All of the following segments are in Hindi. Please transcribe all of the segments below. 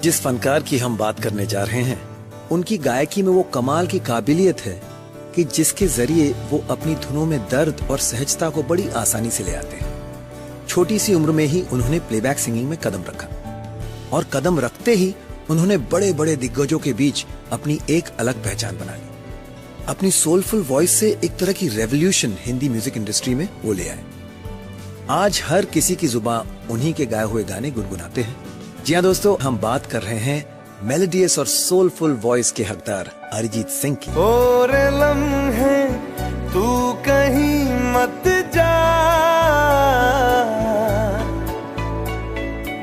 जिस फनकार की हम बात करने जा रहे हैं, उनकी गायकी में वो कमाल की काबिलियत है कि जिसके जरिए वो अपनी धुनों में दर्द और सहजता को बड़ी आसानी से ले आते हैं। छोटी सी उम्र में ही उन्होंने प्लेबैक सिंगिंग में कदम रखा और कदम रखते ही उन्होंने बड़े बड़े दिग्गजों के बीच अपनी एक अलग पहचान बना ली। अपनी सोलफुल वॉइस से एक तरह की रेवोल्यूशन हिंदी म्यूजिक इंडस्ट्री में वो ले आए। आज हर किसी की जुबान उन्हीं के गाए हुए गाने गुनगुनाते हैं। जी हाँ दोस्तों, हम बात कर रहे हैं मेलोडियस और सोलफुल वॉइस के हकदार अरिजीत सिंह की। और लम्हे तू कहीं मत जा।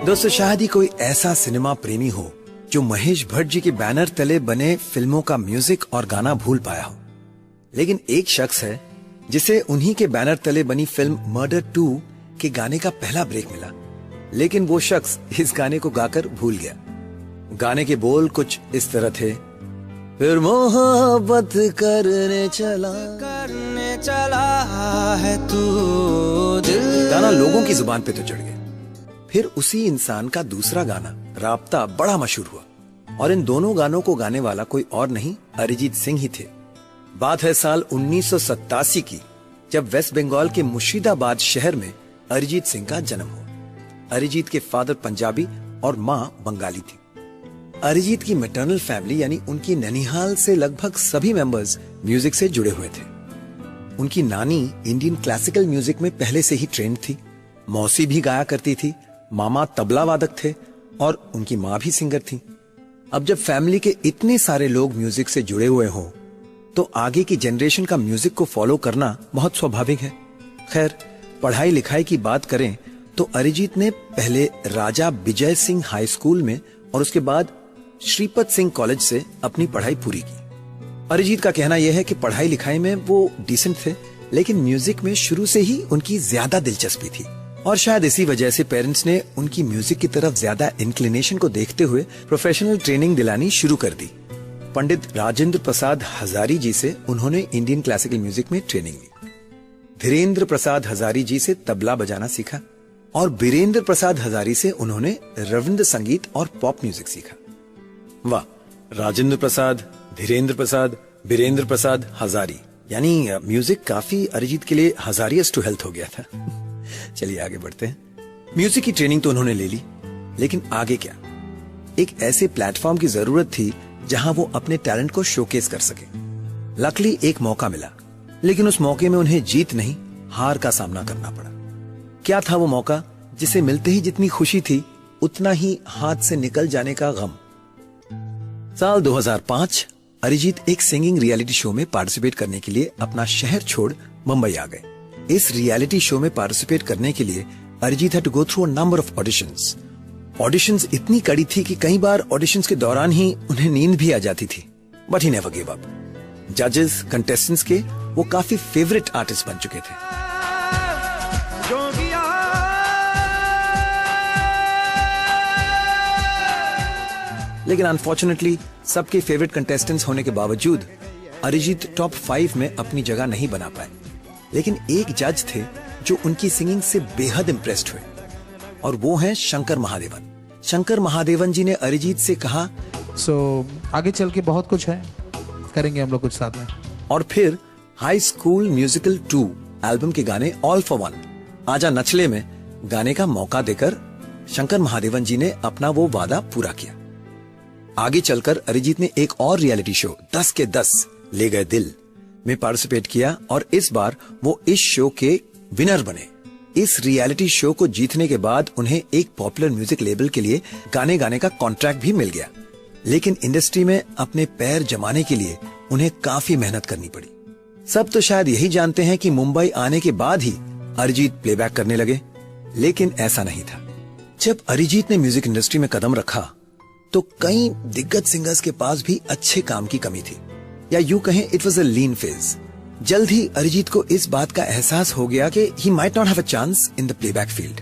दोस्तों, शायद ही कोई ऐसा सिनेमा प्रेमी हो जो महेश भट्ट जी के बैनर तले बने फिल्मों का म्यूजिक और गाना भूल पाया हो, लेकिन एक शख्स है जिसे उन्हीं के बैनर तले बनी फिल्म मर्डर 2 के गाने का पहला ब्रेक मिला, लेकिन वो शख्स इस गाने को गाकर भूल गया। गाने के बोल कुछ इस तरह थे, फिर मोहब्बत करने चला है तू दिल। गाना लोगों की जुबान पे तो चढ़ गया। फिर उसी इंसान का दूसरा गाना राब्ता बड़ा मशहूर हुआ और इन दोनों गानों को गाने वाला कोई और नहीं, अरिजीत सिंह ही थे। बात है साल 1987 की, जब वेस्ट बंगाल के मुर्शिदाबाद शहर में अरिजीत सिंह का जन्म हुआ। अरिजीत के फादर पंजाबी और माँ बंगाली थी। अरिजीत की मैटरनल फैमिली यानी उनकी ननिहाल से लगभग सभी मेंबर्स म्यूजिक से जुड़े हुए थे। उनकी नानी इंडियन क्लासिकल म्यूजिक में पहले से ही ट्रेंड थी, मौसी भी गाया करती थी, मामा तबला वादक थे और उनकी माँ भी सिंगर थी। अब जब फैमिली के इतने सारे लोग म्यूजिक से जुड़े हुए हों, तो आगे की जनरेशन का म्यूजिक को फॉलो करना बहुत स्वाभाविक है। खैर, पढ़ाई लिखाई की बात करें तो अरिजीत ने पहले राजा विजय सिंह हाई स्कूल में और उसके बाद श्रीपत सिंह कॉलेज से अपनी पढ़ाई पूरी की। अरिजीत का कहना यह है कि पढ़ाई लिखाई में वो डिसेंट थे, लेकिन म्यूजिक में शुरू से ही उनकी ज्यादा दिलचस्पी थी और शायद इसी वजह से पेरेंट्स ने उनकी म्यूजिक की तरफ ज्यादा इंक्लिनेशन को देखते हुए प्रोफेशनल ट्रेनिंग दिलानी शुरू कर दी। पंडित राजेंद्र प्रसाद हजारी जी से उन्होंने इंडियन क्लासिकल म्यूजिक में ट्रेनिंग ली। धीरेन्द्र प्रसाद हजारी जी से तबला बजाना सीखा और बीरेंद्र प्रसाद हजारी से उन्होंने रविंद्र संगीत और पॉप म्यूजिक सीखा। वाह, राजेंद्र प्रसाद, धीरेन्द्र प्रसाद, बीरेंद्र प्रसाद हजारी, यानी म्यूजिक काफी अरिजीत के लिए हजारियस टू हेल्थ हो गया था। चलिए आगे बढ़ते हैं। म्यूजिक की ट्रेनिंग तो उन्होंने ले ली, लेकिन आगे क्या? एक ऐसे प्लेटफॉर्म की जरूरत थी जहां वो अपने टैलेंट को शोकेस कर सके। लकीली एक मौका मिला, लेकिन उस मौके में उन्हें जीत नहीं, हार का सामना करना पड़ा। क्या था वो मौका जिसे मिलते ही जितनी खुशी थी, उतना ही हाथ से निकल जाने का गम? साल 2005 अरिजीत एक सिंगिंग रियलिटी शो में पार्टिसिपेट करने के लिए अपना शहर छोड़ मुंबई आ गए। इस रियलिटी शो में पार्टिसिपेट करने के लिए Arijit had to go through a number of auditions. Auditions इतनी कड़ी थी कि कई बार ऑडिशंस के दौरान ही उन्हें नींद भी आ जाती थी, but he never give up. जजेस, कंटेस्टेंट्स के वो काफी फेवरेट आर्टिस्ट बन चुके थे। लेकिन अनफॉर्चुनेटली सबके फेवरेट कंटेस्टेंट्स होने के बावजूद अरिजीत टॉप 5 में अपनी जगह नहीं बना पाए। लेकिन एक जज थे जो उनकी सिंगिंग से बेहद इम्प्रेस्ड हुए और वो हैं शंकर महादेवन। शंकर महादेवन जी ने अरिजीत से कहा, आगे चल के बहुत कुछ है, करेंगे हम लोग कुछ साथ में। और फिर हाई स्कूल म्यूजिकल 2 एल्बम के गाने ऑल फॉर वन, आजा नचले में गाने का मौका देकर शंकर महादेवन जी ने अपना वो वादा पूरा किया। आगे चलकर अरिजीत ने एक और रियलिटी शो 10 के 10 ले गए दिल में पार्टिसिपेट किया और इस बार वो इस शो के विनर बने। इस रियलिटी शो को जीतने के बाद उन्हें एक पॉपुलर म्यूजिक लेबल के लिए गाने गाने का कॉन्ट्रैक्ट भी मिल गया, लेकिन इंडस्ट्री में अपने पैर जमाने के लिए उन्हें काफी मेहनत करनी पड़ी। सब तो शायद यही जानते हैं कि मुंबई आने के बाद ही अरिजीत प्लेबैक करने लगे, लेकिन ऐसा नहीं था। जब अरिजीत ने म्यूजिक इंडस्ट्री में कदम रखा तो कई दिग्गज सिंगर्स के पास भी अच्छे काम की कमी थी, या यूं कहें it was a lean phase. जल्द ही अरिजीत को इस बात का एहसास हो गया कि he might not have a chance in the playback field,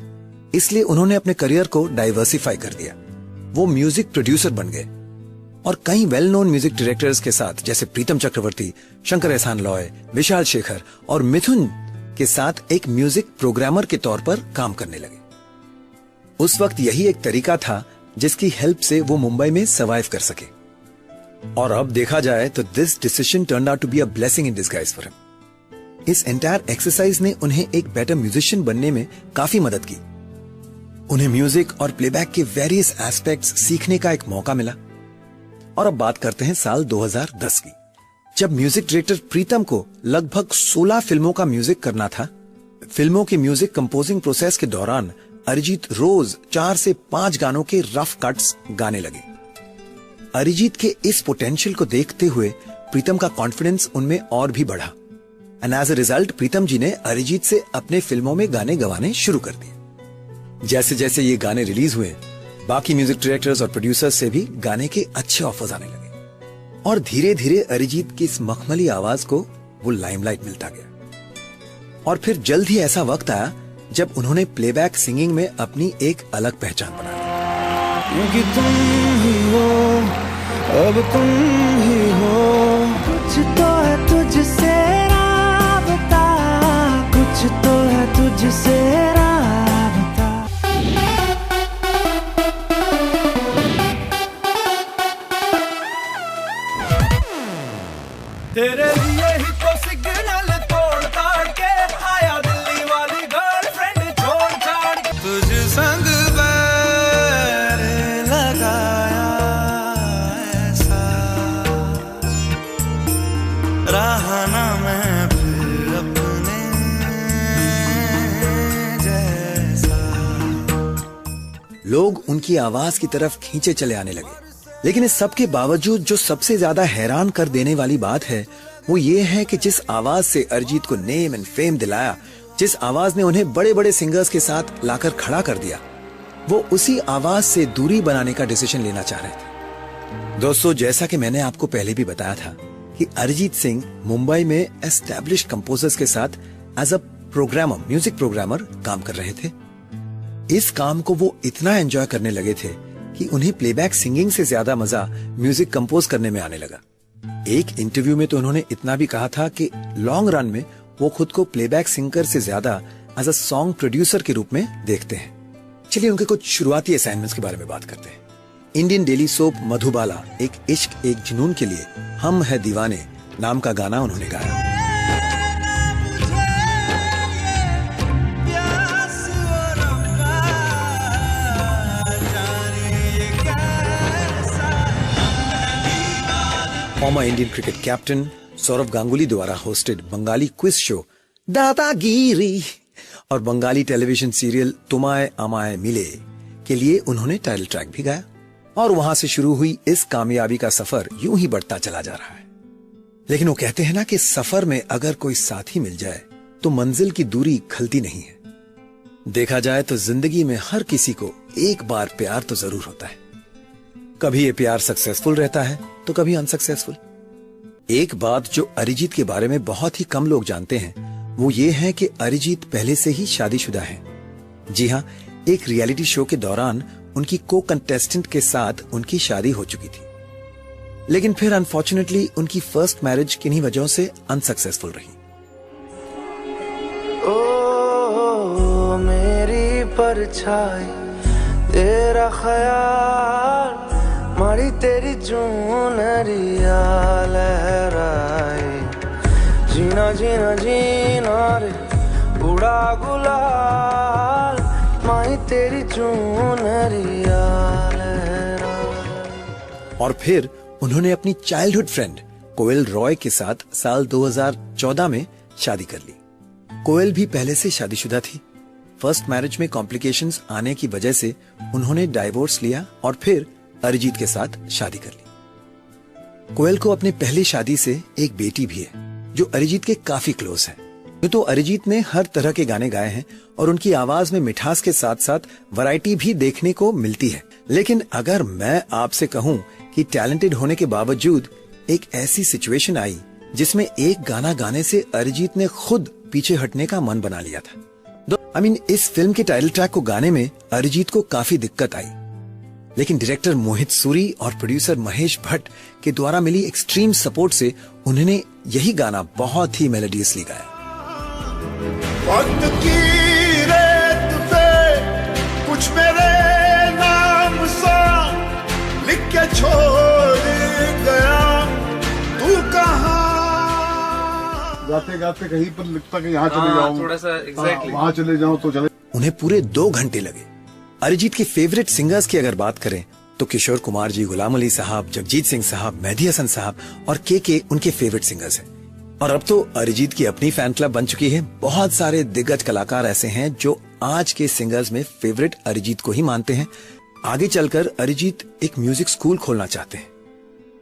इसलिए उन्होंने अपने करियर को डाइवर्सिफाई कर दिया। वो म्यूजिक प्रोड्यूसर बन गए और कई वेल नोन म्यूजिक डायरेक्टर्स के साथ जैसे प्रीतम चक्रवर्ती, शंकर एहसान लॉय, विशाल शेखर और मिथुन के साथ एक म्यूजिक प्रोग्रामर के तौर पर काम करने लगे। उस वक्त यही एक तरीका था जिसकी हेल्प से वो मुंबई में सर्वाइव कर सके। और अब देखा जाए तो this decision turned out to be a blessing in disguise for him. इस एंटायर एक्सरसाइज ने उन्हें एक बेटर म्यूजिशियन बनने में काफी मदद की। उन्हें म्यूजिक और प्लेबैक के वेरियस एस्पेक्ट्स सीखने का एक मौका मिला। और अब बात करते हैं साल 2010 की, जब म्यूजिक डायरेक्टर प्रीतम को लगभग 16 फिल्मों का म्यूजिक करना था। फिल्मों की म्यूजिक कंपोजिंग प्रोसेस के दौरान अरिजीत रोज 4 से 5 गानों के रफ कट्स गाने लगे। अरिजीत के इस पोटेंशियल को देखते हुए प्रीतम का कॉन्फिडेंस उनमें और भी बढ़ा एंड एज अ रिजल्ट प्रीतम जी ने अरिजीत से अपने फिल्मों में गाने गवाने शुरू कर दिए। जैसे जैसे ये गाने रिलीज हुए, बाकी म्यूजिक डायरेक्टर्स और प्रोड्यूसर्स से भी गाने के अच्छे ऑफर्स आने लगे और धीरे धीरे अरिजीत की इस मखमली आवाज को वो लाइमलाइट मिलता गया। और फिर जल्द ही ऐसा वक्त आया जब उन्होंने प्लेबैक सिंगिंग में अपनी एक अलग पहचान बना ली। क्योंकि तुम ही हो, अब तुम ही हो, कुछ तो है तुझसे राबता, कुछ तो है तुझसे राबता। तेरे लिए ही तो सिग्नल तोड़ ताड़ के आया दिल्ली वाली गर्लफ्रेंड छोड़ छाड़ के, तुझ संग बैर लगाया ऐसा, रहा ना मैं फिर अपने जैसा। लोग उनकी आवाज की तरफ खींचे चले आने लगे। लेकिन इस सब के बावजूद जो सबसे ज्यादा हैरान कर देने वाली बात है वो ये है कि जिस आवाज से अरिजीत को नेम एंड फेम दिलाया, जिस आवाज ने उन्हें बड़े बड़े सिंगर्स के साथ लाकर खड़ा कर दिया, वो उसी आवाज से दूरी बनाने का डिसीजन लेना चाह रहे थे। दोस्तों, जैसा कि मैंने आपको पहले भी बताया था कि अरिजीत सिंह मुंबई में एस्टैब्लिश्ड कंपोजर्स के साथ as a programmer, music programmer काम कर रहे थे। इस काम को वो इतना एंजॉय करने लगे थे कि उन्हें प्लेबैक सिंगिंग से ज्यादा मजा म्यूजिक कंपोज करने में आने लगा। एक इंटरव्यू में तो उन्होंने इतना भी कहा था कि लॉन्ग रन में वो खुद को प्लेबैक सिंगर से ज्यादा एज अ सॉन्ग प्रोड्यूसर के रूप में देखते हैं। चलिए उनके कुछ शुरुआती असाइनमेंट्स के बारे में बात करते हैं। इंडियन डेली सोप मधुबाला एक इश्क एक जुनून के लिए हम है दीवाने नाम का गाना उन्होंने गाया। Former Indian cricket captain Sourav Ganguly द्वारा होस्टेड बंगाली क्विज शो दादागिरी और बंगाली टेलीविजन सीरियल तुम्हारे अमाए मिले के लिए उन्होंने टाइटल ट्रैक भी गाया। और वहां से शुरू हुई इस कामयाबी का सफर यूं ही बढ़ता चला जा रहा है। लेकिन वो कहते हैं ना कि सफर में अगर कोई साथी मिल जाए तो मंजिल की दूरी खलती नहीं है। देखा जाए तो जिंदगी में हर किसी को एक बार प्यार तो जरूर होता है। कभी ये प्यार सक्सेसफुल रहता है तो कभी अनसक्सेसफुल। एक बात जो अरिजीत के बारे में बहुत ही कम लोग जानते हैं वो ये है कि अरिजीत पहले से ही शादीशुदा है। जी हाँ, एक रियलिटी शो के दौरान उनकी को कंटेस्टेंट के साथ उनकी शादी हो चुकी थी, लेकिन फिर अनफॉर्चुनेटली उनकी फर्स्ट मैरिज किन्हीं वजहों से अनसक्सेसफुल रही। ओ मेरी परछाई तेरा ख्याल, मारी तेरी चुनरिया लहराए, जीना जीना जीना रे उड़ा गुलाल, माही तेरी चुनरिया लहराए। और फिर उन्होंने अपनी चाइल्डहुड फ्रेंड कोयल रॉय के साथ साल 2014 में शादी कर ली। कोयल भी पहले से शादीशुदा थी। फर्स्ट मैरिज में कॉम्प्लिकेशंस आने की वजह से उन्होंने डाइवोर्स लिया और फिर अरिजीत के साथ शादी कर ली। कोयल को अपनी पहली शादी से एक बेटी भी है जो अरिजीत के काफी क्लोज है। तो अरिजीत ने हर तरह के गाने गाए हैं और उनकी आवाज में मिठास के साथ साथ वैरायटी भी देखने को मिलती है। लेकिन अगर मैं आपसे कहूं कि टैलेंटेड होने के बावजूद एक ऐसी सिचुएशन आई जिसमें एक गाना गाने से अरिजीत ने खुद पीछे हटने का मन बना लिया था। इस फिल्म के टाइटल ट्रैक को गाने में अरिजीत को काफी दिक्कत आई, लेकिन डायरेक्टर मोहित सूरी और प्रोड्यूसर महेश भट्ट के द्वारा मिली एक्सट्रीम सपोर्ट से उन्होंने यही गाना बहुत ही मेलोडियसली गाया। वक्त की रेत पे कुछ मेरे नाम सा छोड़ गया तू कहाँ। गाते गाते कहीं पर लगता कि यहाँ चले जाऊं, थोड़ा सा एग्जैक्टली वहाँ चले जाऊं तो चले। उन्हें पूरे 2 घंटे लगे। अरिजीत के फेवरेट सिंगर्स की अगर बात करें तो किशोर कुमार जी, गुलाम अली साहब, जगजीत सिंह साहब, मेहदी हसन साहब और के उनके फेवरेट सिंगर्स हैं। और अब तो अरिजीत की अपनी फैन क्लब बन चुकी है। बहुत सारे दिग्गज कलाकार ऐसे हैं जो आज के सिंगर्स में फेवरेट अरिजीत को ही मानते हैं। आगे चलकर अरिजीत एक म्यूजिक स्कूल खोलना चाहते हैं।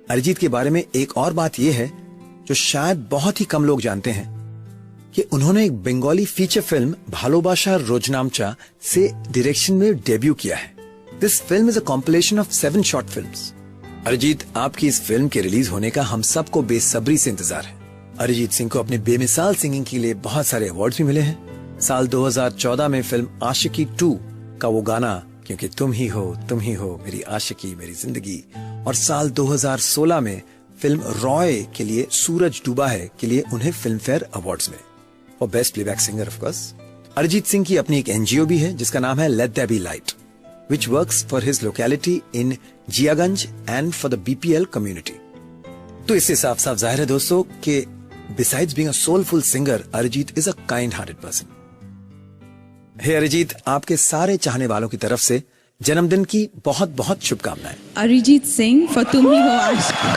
अरिजीत के बारे में एक और बात यह है जो शायद बहुत ही कम लोग जानते हैं कि उन्होंने एक बंगाली फीचर फिल्म भालोबाशा रोजनामचा से डायरेक्शन में डेब्यू किया है। This film is a compilation of 7 short films. Arijit, आपकी इस फिल्म के रिलीज होने का हम सबको बेसब्री से इंतजार है। अरिजीत सिंह को अपने बेमिसाल सिंगिंग के लिए बहुत सारे अवार्ड्स भी मिले हैं। साल 2014 में फिल्म आशिकी 2 का वो गाना क्योंकि तुम ही हो मेरी आशिकी मेरी जिंदगी, और साल 2016 में फिल्म रॉय के लिए सूरज डूबा है के लिए उन्हें फिल्म फेयर अवार्ड्स मिले और best playback singer of course. Arijit Singh की अपनी एक एनजीओ भी है जिसका नाम है let there be light, which works for his locality in Jiaganj and for the BPL community। तो इससे साफ साफ जाहिर है दोस्तों कि besides being a soulful singer, Arijit is a kind-hearted person। हे अरिजीत, आपके सारे चाहने वालों की तरफ से जन्मदिन की बहुत बहुत शुभकामनाएं। अरिजीत सिंह for तुम ही हो आशिकी।